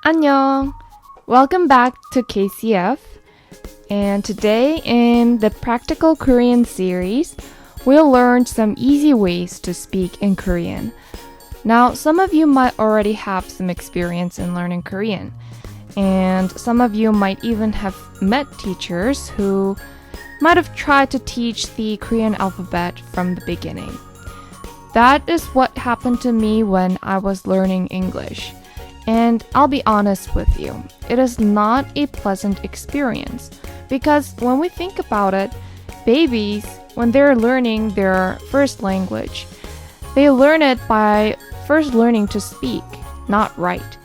Annyeong! Welcome back to KCF. And today in the Practical Korean series, we'll learn some easy ways to speak in Korean. Now, some of you might already have some experience in learning Korean. And some of you might even have met teachers who might have tried to teach the Korean alphabet from the beginning. That is what happened to me when I was learning English. And I'll be honest with you, it is not a pleasant experience because when we think about it, babies, when they're learning their first language, they learn it by first learning to speak, not write.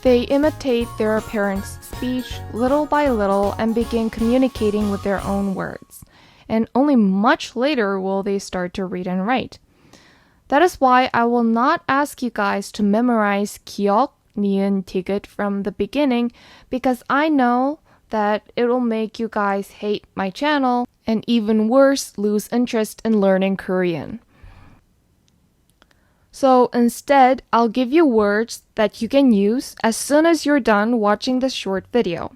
They imitate their parents' speech little by little and begin communicating with their own words. And only much later will they start to read and write. That is why I will not ask you guys to memorize 기억, 니은, 디귿 from the beginning because I know that it will make you guys hate my channel and even worse, lose interest in learning Korean. So instead, I'll give you words that you can use as soon as you're done watching this short video.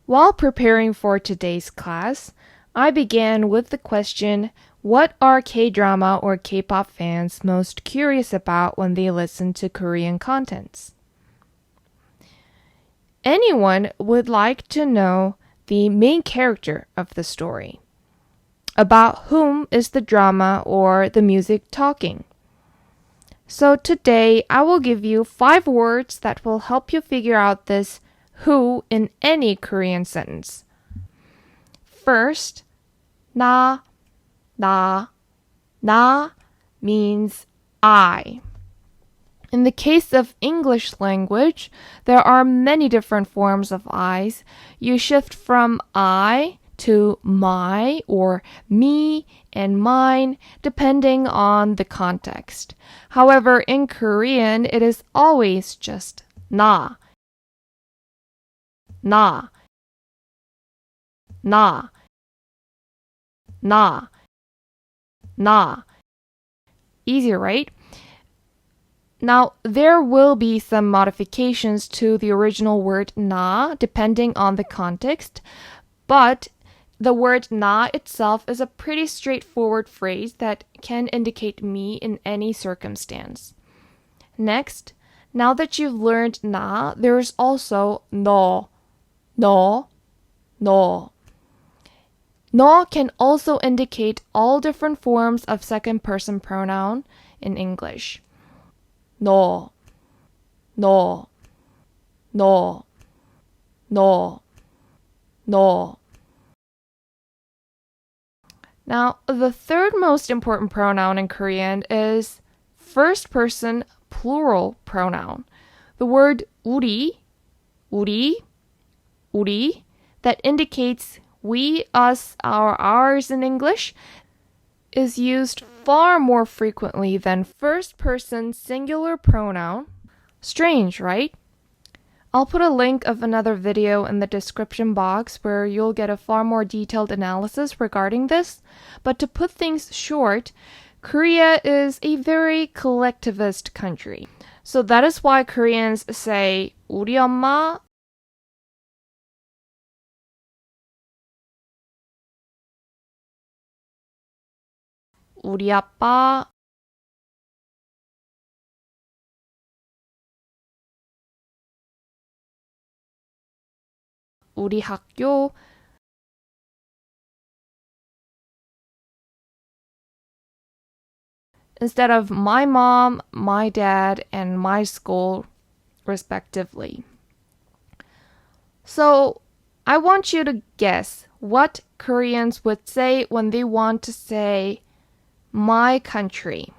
While preparing for today's class, I began with the question, what are K-drama or K-pop fans most curious about when they listen to Korean contents? Anyone would like to know the main character of the story. About whom is the drama or the music talking? So today, I will give you 5 words that will help you figure out this who in any Korean sentence. First, 나 means I. In the case of English language, there are many different forms of I's. You shift from I to my or me and mine depending on the context. However, in Korean, it is always just 나. Easy, right? Now, there will be some modifications to the original word 나 depending on the context, but the word 나 itself is a pretty straightforward phrase that can indicate me in any circumstance. Next, now that you've learned 나, there is also 너. 너 can also indicate all different forms of second-person pronoun in English. 너. Now, the third most important pronoun in Korean is first-person plural pronoun. The word 우리, that indicates we, us, our, ours in English, is used far more frequently than first-person singular pronoun. Strange, right? I'll put a link of another video in the description box where you'll get a far more detailed analysis regarding this. But to put things short, Korea is a very collectivist country. So that is why Koreans say 우리 엄마, 우리 아빠, 우리 학교, instead of my mom, my dad, and my school, respectively. So, I want you to guess what Koreans would say when they want to say my country,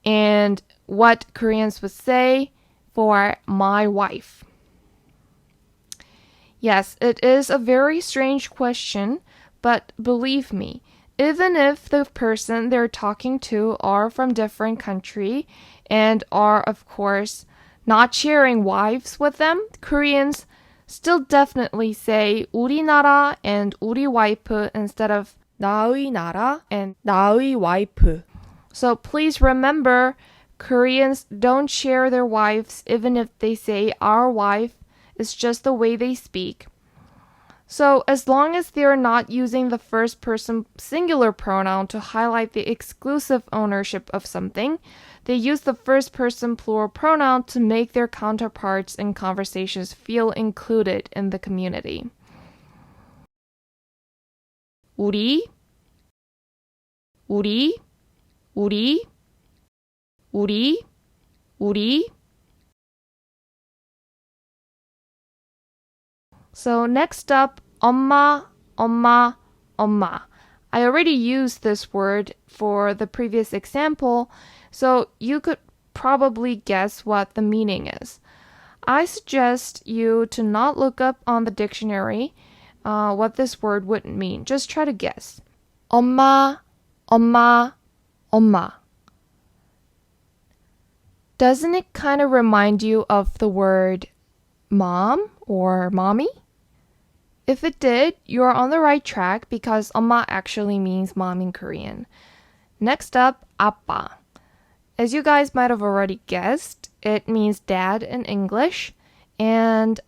and what Koreans would say for my wife. Yes, it is a very strange question, but believe me, even if the person they're talking to are from different country and are, of course, not sharing wives with them, Koreans still definitely say 우리나라 and 우리 와이프 instead of 나의 나라 and 나의 와이프. So please remember, Koreans don't share their wives even if they say our wife. It's just the way they speak. So as long as they're not using the first person singular pronoun to highlight the exclusive ownership of something, they use the first person plural pronoun to make their counterparts in conversations feel included in the community. 우리, 우리, 우리, 우리, 우리. So next up, 엄마, 엄마, 엄마. I already used this word for the previous example, so you could probably guess what the meaning is. I suggest you to not look up on the dictionary what this word would mean. Just try to guess. 엄마, 엄마, 엄마. Doesn't it kind of remind you of the word mom or mommy? If it did, you're on the right track because 엄마 actually means mom in Korean. Next up, Appa. As you guys might have already guessed, it means dad in English. And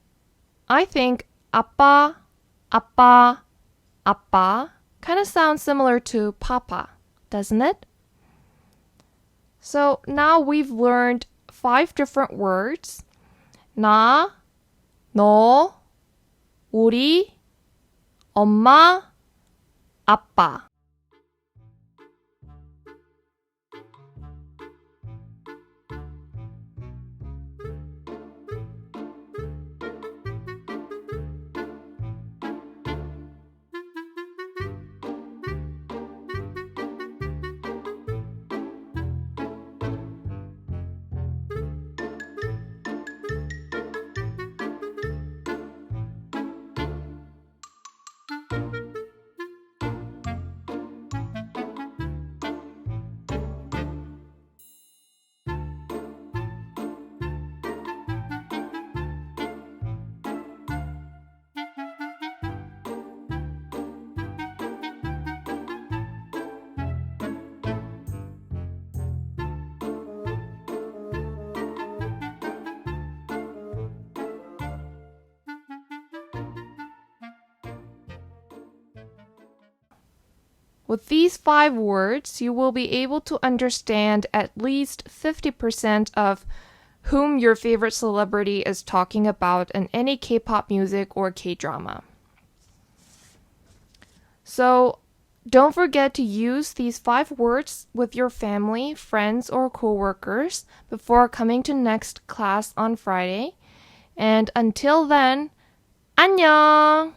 I think Appa, Appa, Appa kind of sounds similar to Papa, doesn't it? So now we've learned 5 different words. 나, 너, 우리, 엄마, 아빠. With these 5 words, you will be able to understand at least 50% of whom your favorite celebrity is talking about in any K-pop music or K-drama. So don't forget to use these 5 words with your family, friends, or coworkers before coming to next class on Friday. And until then, 안녕!